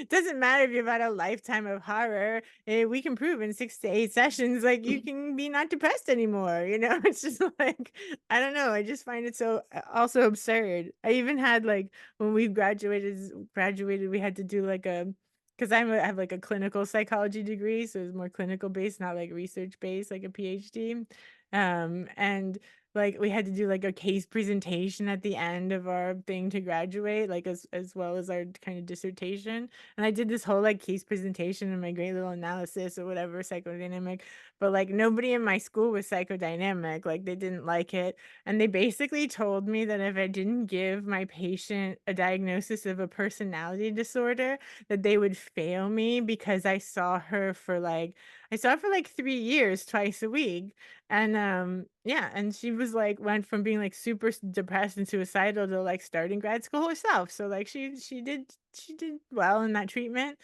doesn't matter if you've had a lifetime of horror, we can prove in 6 to 8 sessions, like, you can be not depressed anymore? It's just like, I don't know, I just find it so, also absurd. I even had, like, when we graduated, we had to do, like, a because I have like a clinical psychology degree, so it's more clinical based, not like research based, like a PhD. And like we had to do like a case presentation at the end of our thing to graduate, like as well as our kind of dissertation. And I did this whole like case presentation and my great little analysis or whatever, psychodynamic. But like nobody in my school was psychodynamic, like they didn't like it. And they basically told me that if I didn't give my patient a diagnosis of a personality disorder, that they would fail me because I saw her for like 3 years twice a week. And yeah, and she was like went from being like super depressed and suicidal to like starting grad school herself. So like she did well in that treatment.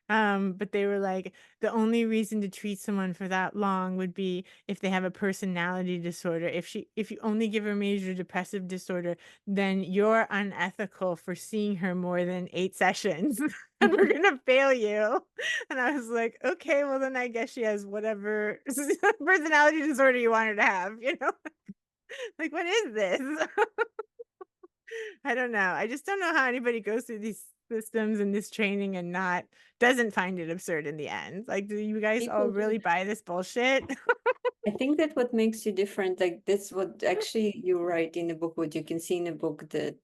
But they were like, the only reason to treat someone for that long would be if they have a personality disorder. If you only give her major depressive disorder, then you're unethical for seeing her more than 8 sessions and we're gonna fail you. And I was like, okay, well then I guess she has whatever personality disorder you want her to have, you know? Like, what is this? I don't know. I just don't know how anybody goes through these systems and this training and not doesn't find it absurd in the end. Like, do you guys all People do. really buy this bullshit? I think that what makes you different, like that's what actually you write in the book, what you can see in the book, that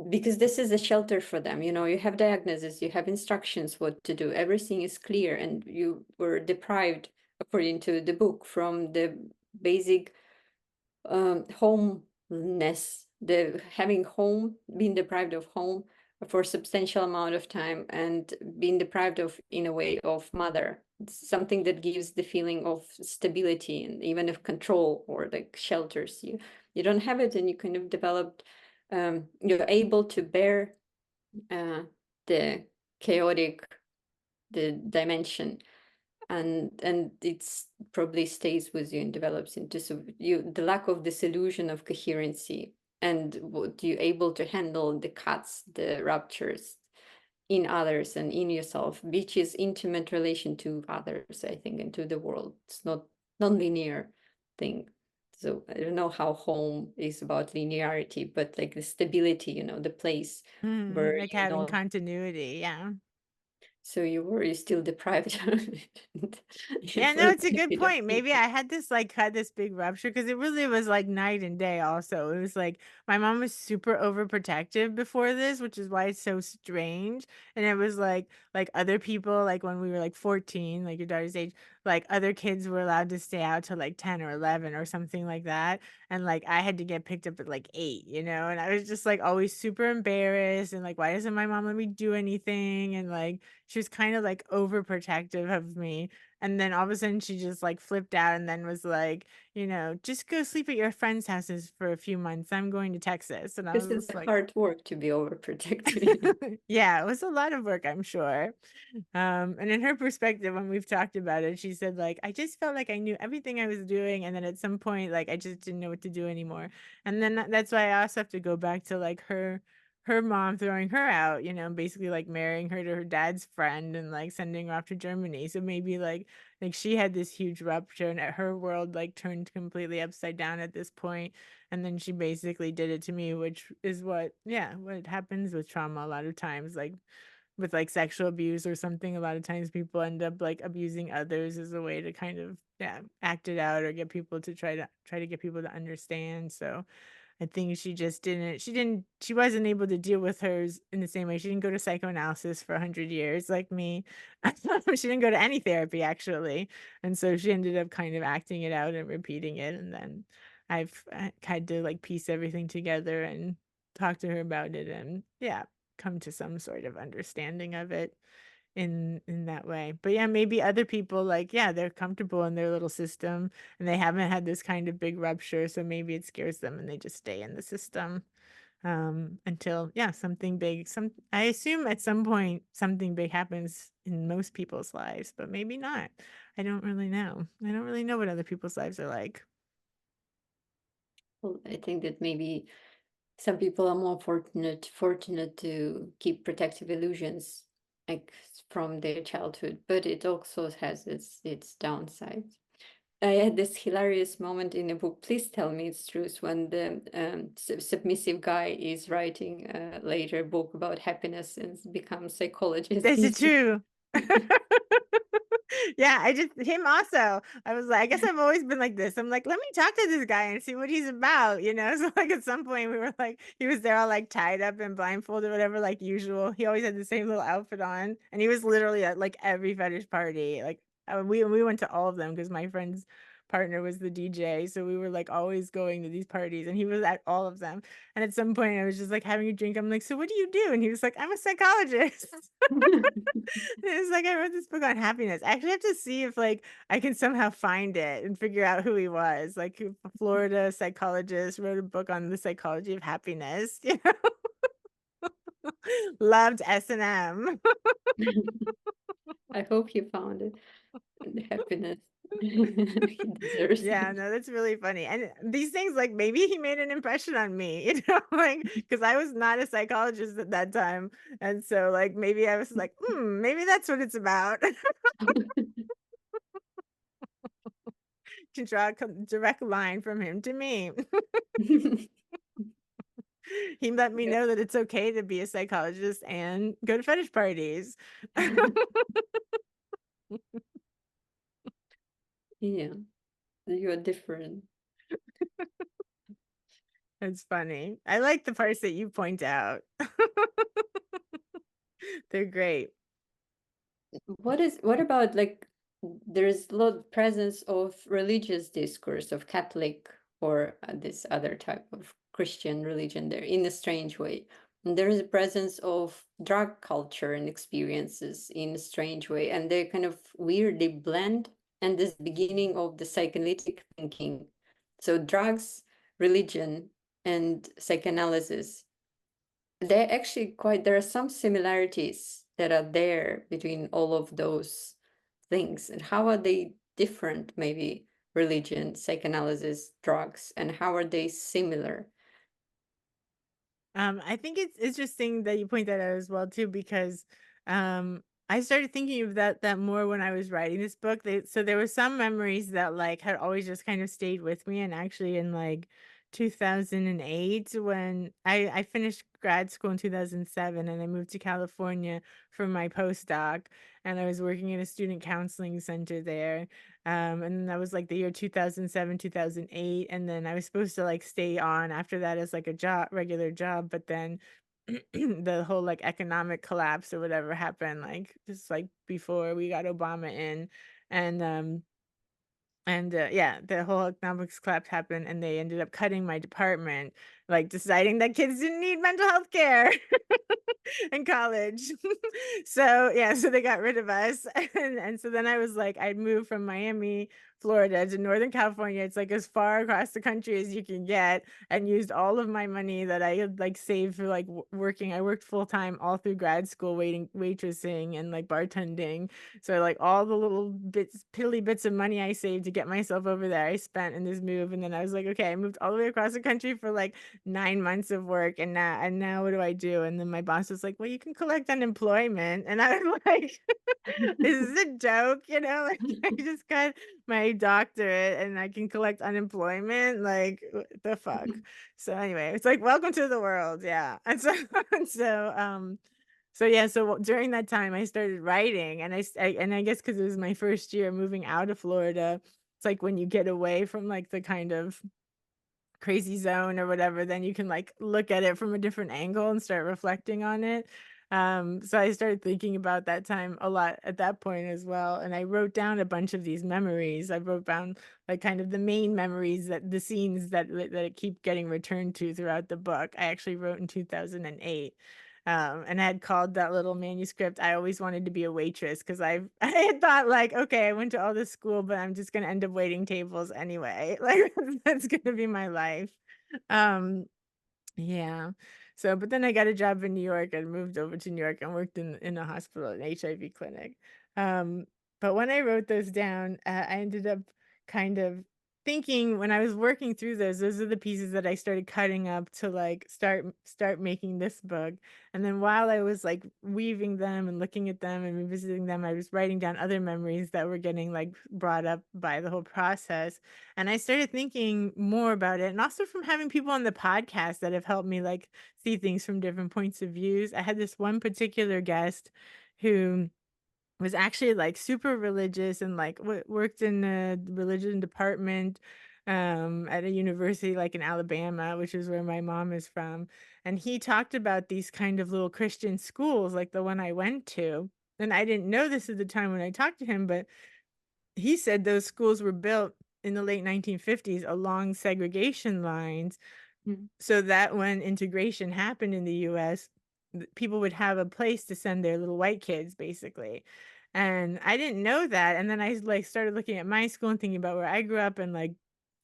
because this is a shelter for them, you know, you have diagnosis, you have instructions what to do, everything is clear, and you were deprived, according to the book, from the basic homeness, the having home, being deprived of home for a substantial amount of time, and being deprived of, in a way, of mother. It's something that gives the feeling of stability and even of control, or like shelters you. You don't have it, and you kind of developed. You're able to bear the chaotic, the dimension, and it's probably stays with you and develops into, so you, the lack of this illusion of coherency, and what you able to handle the cuts, the ruptures in others and in yourself, which is intimate relation to others, I think, and to the world. It's not non-linear thing. So I don't know how home is about linearity, but like the stability, you know, the place where Like you having know. continuity, yeah. So you were still deprived of it Yeah, for no, the it's a good benefit of point. Maybe people. I had this big rupture because it really was like night and day also. It was like my mom was super overprotective before this, which is why it's so strange. And it was like other people, like when we were like 14, like your daughter's age, like other kids were allowed to stay out till like 10 or 11 or something like that. And like I had to get picked up at like 8, you know, and I was just like always super embarrassed and like, why doesn't my mom let me do anything? And like she was kind of like overprotective of me. And then all of a sudden she just like flipped out and then was like, you know, just go sleep at your friends' houses for a few months. I'm going to Texas. And I Because was it's just like, hard work to be overprotective. yeah, it was a lot of work, I'm sure. And in her perspective, when we've talked about it, she said, like, I just felt like I knew everything I was doing. And then at some point, like, I just didn't know what to do anymore. And then that's why I also have to go back to like her mom throwing her out, you know, basically like marrying her to her dad's friend and like sending her off to Germany. So maybe like she had this huge rupture and her world like turned completely upside down at this point. And then she basically did it to me, which is what happens with trauma a lot of times, like with like sexual abuse or something. A lot of times people end up like abusing others as a way to kind of, yeah, act it out or get people to try to get people to understand. So I think she wasn't able to deal with hers in the same way. She didn't go to psychoanalysis for 100 years like me. She didn't go to any therapy actually. And so she ended up kind of acting it out and repeating it. And then I had to like piece everything together and talk to her about it and yeah, come to some sort of understanding of it in that way. But yeah, maybe other people like, yeah, they're comfortable in their little system and they haven't had this kind of big rupture, so maybe it scares them and they just stay in the system until yeah, something big some I assume at some point something big happens in most people's lives, but maybe not. I don't really know. I don't really know what other people's lives are like. Well, I think that maybe some people are more fortunate to keep protective illusions, like from their childhood, but it also has its downsides. I had this hilarious moment in a book. Please tell me it's true. It's when the submissive guy is writing a later book about happiness and becomes psychologist. Is it He's true? Yeah, I just him also. I was like, I guess I've always been like this. I'm like, let me talk to this guy and see what he's about, you know? So like at some point we were like, he was there all like tied up and blindfolded, whatever, like usual. He always had the same little outfit on. And he was literally at like every fetish party. Like we went to all of them because my friend's partner was the DJ. So we were like always going to these parties and he was at all of them. And at some point I was just like having a drink. I'm like, so what do you do? And he was like, I'm a psychologist. It's like I wrote this book on happiness. I actually have to see if like I can somehow find it and figure out who he was. Like a Florida psychologist wrote a book on the psychology of happiness, you know. Loved S&M. I hope you found it. The happiness. He deserves Yeah, it. no, that's really funny. And these things, like maybe he made an impression on me, you know, like because I was not a psychologist at that time. And so like maybe I was like, maybe that's what it's about. To draw a direct line from him to me. He let me Yeah. know that it's okay to be a psychologist and go to fetish parties. Yeah, you're different. It's funny. I like the parts that you point out. They're great. What about like there's a lot presence of religious discourse of Catholic or this other type of Christian religion there in a strange way. And there is a presence of drug culture and experiences in a strange way, and they kind of weirdly blend. And this beginning of the psychoanalytic thinking. So drugs, religion, and psychoanalysis, they're actually quite, there are some similarities that are there between all of those things. And how are they different, maybe religion, psychoanalysis, drugs, and how are they similar? I think it's interesting that you point that out as well too, because I started thinking of that more when I was writing this book. So there were some memories that like had always just kind of stayed with me, and actually in like 2008 when I finished grad school in 2007 and I moved to California for my postdoc, and I was working in a student counseling center there. And that was like the year 2007, 2008. And then I was supposed to like stay on after that as like a job, regular job. But then the whole like economic collapse or whatever happened, like just like before we got Obama in. And, yeah, the whole economics collapse happened and they ended up cutting my department, like deciding that kids didn't need mental health care. In college. So, yeah, so they got rid of us, and so then I was like I'd moved from Miami, Florida to Northern California. It's like as far across the country as you can get, and used all of my money that I had like saved for like working. I worked full time all through grad school, waitressing and like bartending. So like all the little bits, piddly bits of money I saved to get myself over there, I spent in this move. And then I was like, okay, I moved all the way across the country for like 9 months of work, and now what do I do? And then my boss was like, well, you can collect unemployment. And I was like, is this a joke? You know, like I just got my doctorate and I can collect unemployment. Like what the fuck? So anyway, it's like welcome to the world. Yeah. And so so yeah, so during that time I started writing, and and I guess because it was my first year moving out of Florida, it's like when you get away from like the kind of crazy zone or whatever, then you can like look at it from a different angle and start reflecting on it. So I started thinking about that time a lot at that point as well. And I wrote down a bunch of these memories. I wrote down like kind of the main memories, that the scenes that keep getting returned to throughout the book. I actually wrote in 2008. And I had called that little manuscript, I always wanted to be a waitress, because I had thought like, okay, I went to all this school, but I'm just gonna end up waiting tables anyway. Like that's gonna be my life. Um, yeah. So, but then I got a job in New York and moved over to New York and worked in a hospital, an HIV clinic. Um, but when I wrote those down, I ended up kind of thinking when I was working through those are the pieces that I started cutting up to like start making this book. And then while I was like weaving them and looking at them and revisiting them, I was writing down other memories that were getting like brought up by the whole process. And I started thinking more about it. And also from having people on the podcast that have helped me like see things from different points of views. I had this one particular guest who was actually, like, super religious and, like, worked in the religion department, at a university, like, in Alabama, which is where my mom is from, and he talked about these kind of little Christian schools, like the one I went to, and I didn't know this at the time when I talked to him, but he said those schools were built in the late 1950s along segregation lines Mm. so that when integration happened in the US, people would have a place to send their little white kids, basically. And I didn't know that. And then I like started looking at my school and thinking about where I grew up and like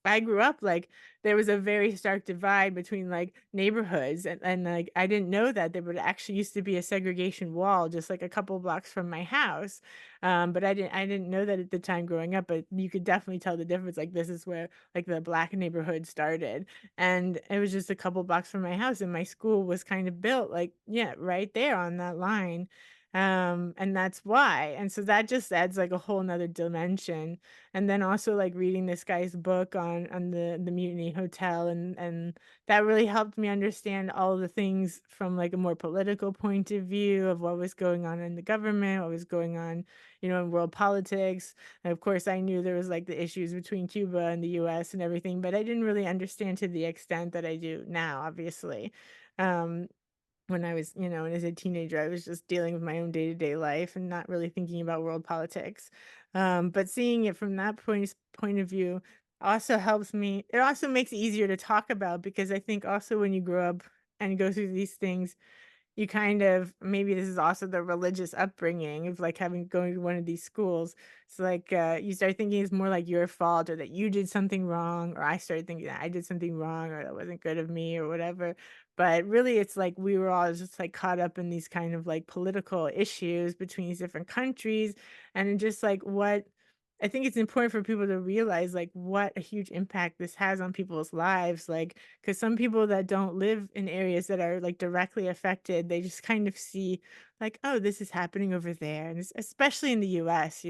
I grew up like there was a very stark divide between like neighborhoods and like I didn't know that there would actually used to be a segregation wall just like a couple blocks from my house. But I didn't know that at the time growing up, but you could definitely tell the difference. Like this is where like the black neighborhood started and it was just a couple blocks from my house and my school was kind of built like yeah right there on that line and that's why and so that just adds like a whole nother dimension and then also like reading this guy's book on the mutiny hotel and that really helped me understand all the things from like a more political point of view of what was going on in the government, what was going on in world politics. And of course, I knew there was like the issues between Cuba and the US and everything, but I didn't really understand to the extent that I do now, obviously. Um, when I was, as a teenager, I was just dealing with my own day-to-day life and not really thinking about world politics. But seeing it from that point of view also helps me. It also makes it easier to talk about because I think also when you grow up and go through these things, you kind of maybe this is also the religious upbringing of like having going to one of these schools. It's like you start thinking it's more like your fault or that you did something wrong, or I started thinking that I did something wrong or that wasn't good of me or whatever. But really, it's like we were all just like caught up in these kind of like political issues between these different countries, and it just like what I think it's important for people to realize like what a huge impact this has on people's lives. Like, because some people that don't live in areas that are like directly affected, they just kind of see like, oh, this is happening over there. And especially in the US,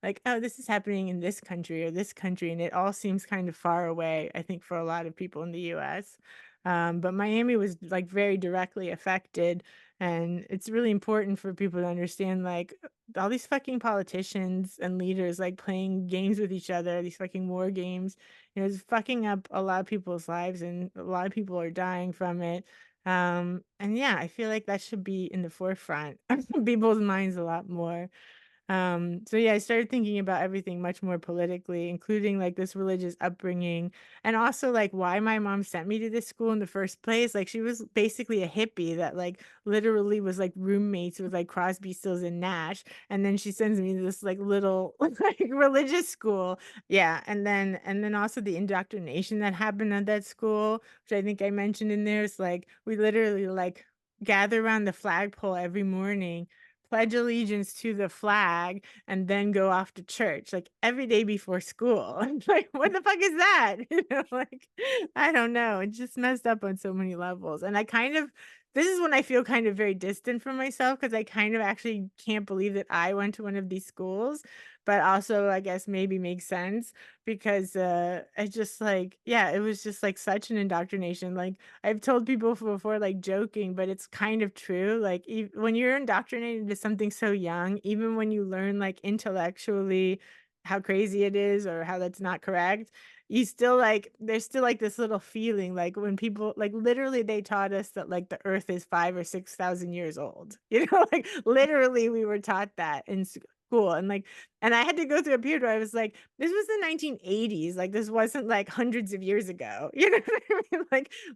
like, oh, this is happening in this country or this country. And it all seems kind of far away, I think, for a lot of people in the US. But Miami was like very directly affected. And it's really important for people to understand like all these fucking politicians and leaders like playing games with each other, these fucking war games, it's fucking up a lot of people's lives and a lot of people are dying from it. And yeah, I feel like that should be in the forefront of people's minds a lot more. So yeah, I started thinking about everything much more politically, including like this religious upbringing and also like why my mom sent me to this school in the first place. Like she was basically a hippie that like literally was like roommates with like Crosby, Stills and Nash. And then she sends me to this like little like religious school. Yeah. And then also the indoctrination that happened at that school, which I think I mentioned in there is like we literally like gather around the flagpole every morning, pledge allegiance to the flag, and then go off to church, like, every day before school. I'm like, "What the fuck is that?" Like, I don't know, it's just messed up on so many levels, and I kind of this is when I feel kind of very distant from myself because I kind of actually can't believe that I went to one of these schools, but also, I guess, maybe makes sense because, I just, like yeah, it was just, like, such an indoctrination, like, I've told people before, like, joking, but it's kind of true, like, when you're indoctrinated into something so young, even when you learn, like, intellectually how crazy it is or how that's not correct, you still, like there's still, like, this little feeling, like, when people like, literally, they taught us that, like, the Earth is 5 or 6,000 years old, like, literally, we were taught that in school, and I had to go through a period where I was like, "This was the 1980s, like, this wasn't, like, hundreds of years ago." You know what I mean?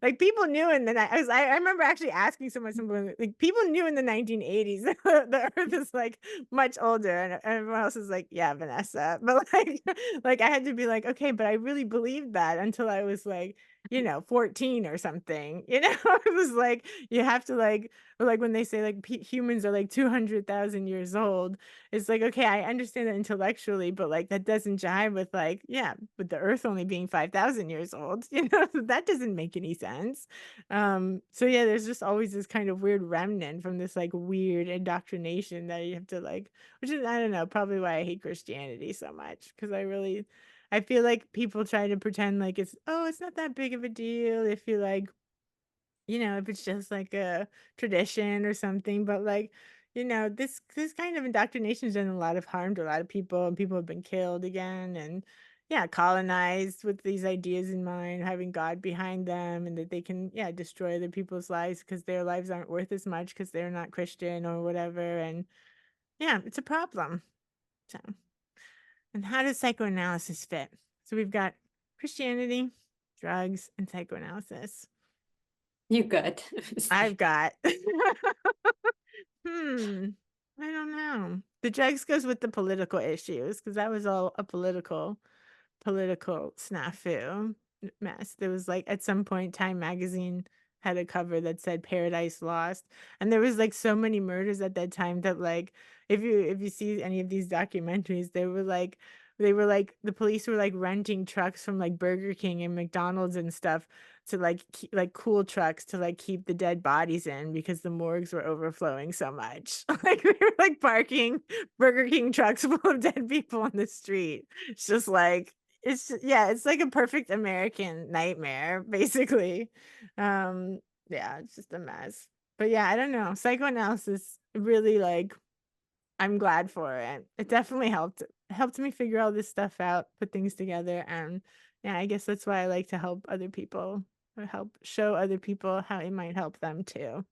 Like, people knew in the ni I remember actually asking someone, like, people knew in the 1980s that the Earth is, like, much older, and everyone else is like, "Yeah, Vanessa." But, like like, I had to be like, "Okay, but I really believed that," until I was like you know, 14 or something, you know? It was like, you have to, like or like when they say, like, humans are, like, 200,000 years old, it's like, okay, I understand that intellectually, but, like, that doesn't jive with, like, yeah, with the Earth only being 5,000 years old, you know? That doesn't make any sense. So, yeah, there's just always this kind of weird remnant from this, like, weird indoctrination that you have to, like which is I don't know, probably why I hate Christianity so much because I feel like people try to pretend like "Oh, it's not that big of a deal," if you, like you know, if it's just like a tradition or something, but, like, you know, this kind of indoctrination has done a lot of harm to a lot of people, and people have been killed again and, yeah, colonized with these ideas in mind, having God behind them, and that they can, yeah, destroy other people's lives because their lives aren't worth as much because 'cause they're not Christian or whatever, and, yeah, it's a problem. So and how does psychoanalysis fit? So we've got Christianity, drugs, and psychoanalysis. You got. I've got Hmm, I don't know. The drugs goes with the political issues because that was all a political snafu mess. There was, like at some point, Time Magazine had a cover that said "Paradise Lost," and there was, like, so many murders at that time that, like, if you see any of these documentaries, they were like the police were, like, renting trucks from, like, Burger King and McDonald's and stuff to, like, like, cool trucks to, like, keep the dead bodies in because the morgues were overflowing so much. Like, they were, like, parking Burger King trucks full of dead people on the street. It's just like yeah, it's like a perfect American nightmare, basically. Um, yeah, it's just a mess. But yeah, I don't know. Psychoanalysis really like I'm glad for it. It definitely helped me figure all this stuff out, put things together, and yeah, I guess that's why I like to help other people or help show other people how it might help them too.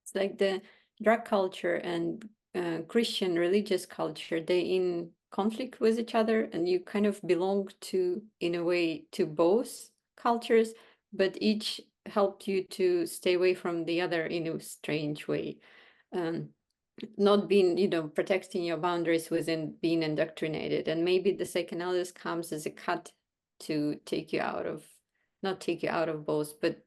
It's like the drug culture and Christian religious culture, they in conflict with each other, and you kind of belong to, in a way, to both cultures, but each helped you to stay away from the other in a strange way. Um, Not being, protecting your boundaries within being indoctrinated. And maybe the psychoanalysis comes as a cut to take you out of, not take you out of both, but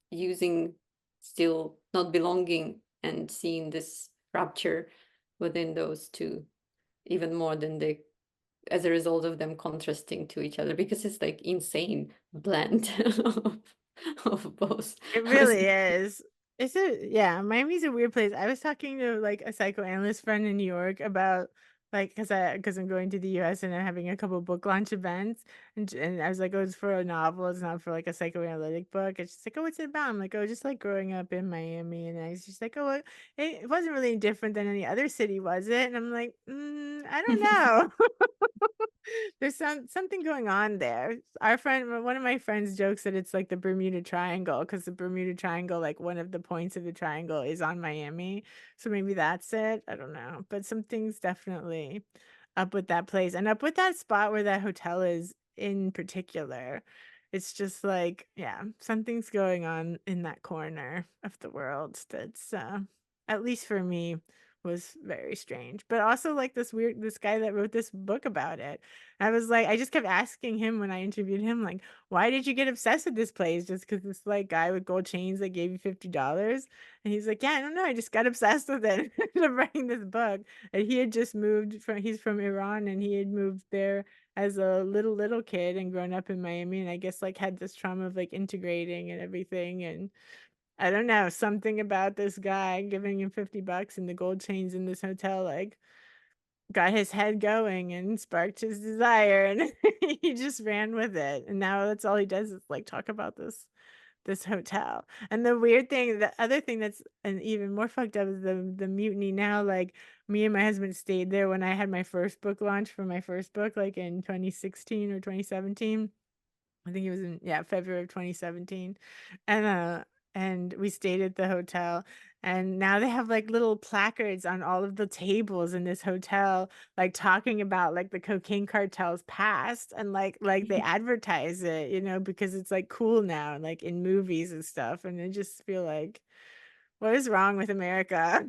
using still not belonging and seeing this rupture within those two even more than the as a result of them contrasting to each other because it's like insane blend of both. It I was really is. It's a yeah, Miami's a weird place. I was talking to, like, a psychoanalyst friend in New York about, like, because I'm going to the US and I'm having a couple book launch events, and I was like, "Oh, it's for a novel, it's not for, like, a psychoanalytic book." And she's like, "Oh, what's it about?" I'm like, "Oh, just, like, growing up in Miami," and she's like, "Oh, it wasn't really different than any other city, was it?" And I'm like, I don't know." There's something going on there. Our friend one of my friends jokes that it's like the Bermuda Triangle because the Bermuda Triangle, like, one of the points of the triangle is on Miami, so maybe that's it, I don't know, but something's definitely up with that place and up with that spot where that hotel is in particular. It's just like, yeah, something's going on in that corner of the world that's, at least for me, was very strange, but also, like, this guy that wrote this book about it. I was like I just kept asking him when I interviewed him, like, "Why did you get obsessed with this place? Just because this, like, guy with gold chains that gave you $50?" And he's like, "Yeah, I don't know, I just got obsessed with it." Ended up writing this book, and he had just moved from he's from Iran, and he had moved there as a little kid and grown up in Miami, and I guess, like, had this trauma of, like, integrating and everything, and I don't know, something about this guy giving him $50 and the gold chains in this hotel, like, got his head going and sparked his desire, and he just ran with it, and now that's all he does is, like, talk about this hotel, and the other thing that's even more fucked up is the mutiny now, like, me and my husband stayed there when I had my first book launch for my first book, like, in 2016 or 2017. I think it was in yeah, February of 2017, and, and we stayed at the hotel, and now they have, like, little placards on all of the tables in this hotel, like, talking about, like, the cocaine cartel's past, and, like, they advertise it, you know, because it's, like, cool now, like, in movies and stuff, and I just feel like, "What is wrong with America?"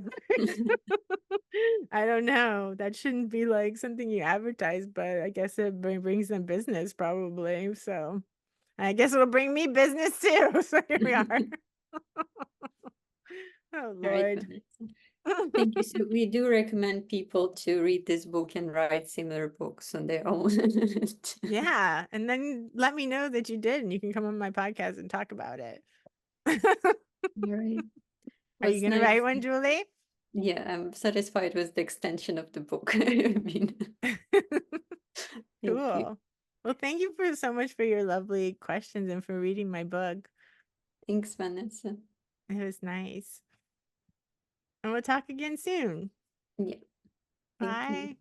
I don't know, that shouldn't be, like, something you advertise, but I guess it brings them business probably, so I guess it'll bring me business too. So here we are. Oh All right, Lord. Vanessa. Thank you. So we do recommend people to read this book and write similar books on their own. Yeah, and then let me know that you did, and you can come on my podcast and talk about it. All right. Are you Was gonna nice. write one, Julie? Yeah, I'm satisfied with the extension of the book. I mean, thank you. Cool. Well, thank you for so much for your lovely questions and for reading my book. Thanks, Vanessa. It was nice. And we'll talk again soon. Yeah, thank you. Bye.